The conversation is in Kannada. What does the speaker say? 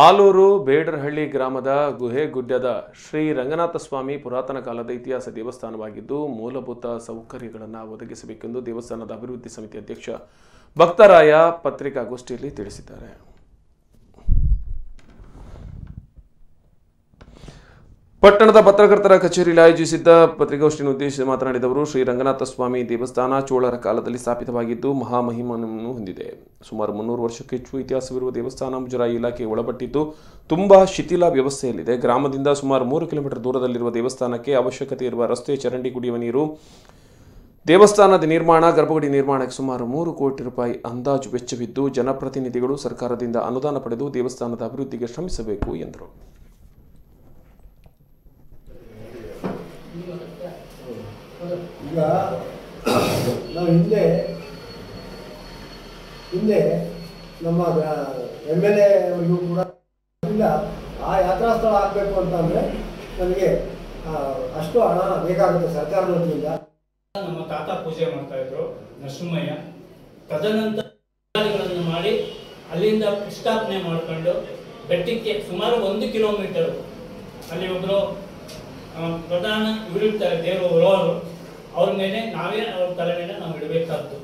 ಆಲೂರು ಬೇಡರಹಳ್ಳಿ ಗ್ರಾಮದ ಗುಹೆಗುಡ್ಡದ ಶ್ರೀ ರಂಗನಾಥಸ್ವಾಮಿ ಪುರಾತನ ಕಾಲದ ಇತಿಹಾಸ ದೇವಸ್ಥಾನವಾಗಿದ್ದು ಮೂಲಭೂತ ಸೌಕರ್ಯಗಳನ್ನು ಒದಗಿಸಬೇಕೆಂದು ದೇವಸ್ಥಾನದ ಅಭಿವೃದ್ಧಿ ಸಮಿತಿ ಅಧ್ಯಕ್ಷ ಭಕ್ತರಾಯ ಪತ್ರಿಕಾಗೋಷ್ಠಿಯಲ್ಲಿ ತಿಳಿಸಿದ್ದಾರೆ. ಪಟ್ಟಣದ ಪತ್ರಕರ್ತರ ಕಚೇರಿಯಲ್ಲಿ ಆಯೋಜಿಸಿದ್ದ ಪತ್ರಿಕಾಗೋಷ್ಠಿಯನ್ನು ಉದ್ದೇಶಿಸಿ ಮಾತನಾಡಿದ ಅವರು, ಶ್ರೀ ರಂಗನಾಥಸ್ವಾಮಿ ದೇವಸ್ಥಾನ ಚೋಳರ ಕಾಲದಲ್ಲಿ ಸ್ಥಾಪಿತವಾಗಿದ್ದು ಮಹಾಮಹಿಮನನ್ನು ಹೊಂದಿದೆ. ಸುಮಾರು 300 ವರ್ಷಕ್ಕೂ ಹೆಚ್ಚು ಇತಿಹಾಸವಿರುವ ದೇವಸ್ಥಾನ ಮುಜರಾಯಿ ಇಲಾಖೆಗೆ ಒಳಪಟ್ಟಿದ್ದು ತುಂಬಾ ಶಿಥಿಲ ವ್ಯವಸ್ಥೆಯಲ್ಲಿದೆ. ಗ್ರಾಮದಿಂದ ಸುಮಾರು 3 ಕಿಲೋಮೀಟರ್ ದೂರದಲ್ಲಿರುವ ದೇವಸ್ಥಾನಕ್ಕೆ ಅವಶ್ಯಕತೆ ಇರುವ ರಸ್ತೆ, ಚರಂಡಿ, ಕುಡಿಯುವ ನೀರು, ದೇವಸ್ಥಾನದ ನಿರ್ಮಾಣ, ಗರ್ಭಗುಡಿ ನಿರ್ಮಾಣಕ್ಕೆ ಸುಮಾರು 3 ಕೋಟಿ ರೂಪಾಯಿ ಅಂದಾಜು ವೆಚ್ಚವಿದ್ದು ಜನಪ್ರತಿನಿಧಿಗಳು ಸರ್ಕಾರದಿಂದ ಅನುದಾನ ಪಡೆದು ದೇವಸ್ಥಾನದ ಅಭಿವೃದ್ಧಿಗೆ ಶ್ರಮಿಸಬೇಕು ಎಂದರು. ಈಗ ನಾವು ಹಿಂದೆ ನಮ್ಮ MLA ಅವರಿಗೂ ಕೂಡ ಆ ಯಾತ್ರಾ ಸ್ಥಳ ಆಗಬೇಕು ಅಂತಂದರೆ ನನಗೆ ಅಷ್ಟು ಹಣ ಬೇಕಾಗುತ್ತೆ ಸರ್ಕಾರದ ವತಿಯಿಂದ. ನಮ್ಮ ತಾತ ಪೂಜೆ ಮಾಡ್ತಾ ಇದ್ರು ನರಸಿಂಹಯ್ಯ. ತದನಂತರ ಮಾಡಿ ಅಲ್ಲಿಂದ ಪ್ರತಿಷ್ಠಾಪನೆ ಮಾಡಿಕೊಂಡು ಬೆಟ್ಟಕ್ಕೆ ಸುಮಾರು 1 ಕಿಲೋಮೀಟರ್ ಅಲ್ಲಿ ಒಬ್ಬರು ಪ್ರಧಾನ ಇವರಿರ್ತಾರೆ, ದೇವರು ಅವ್ರ ಮೇಲೆ ನಾವೇ ಅವ್ರ ತಲೆ ಮೇಲೆ ನಾವು ಇಡಬೇಕಾದ್ದು.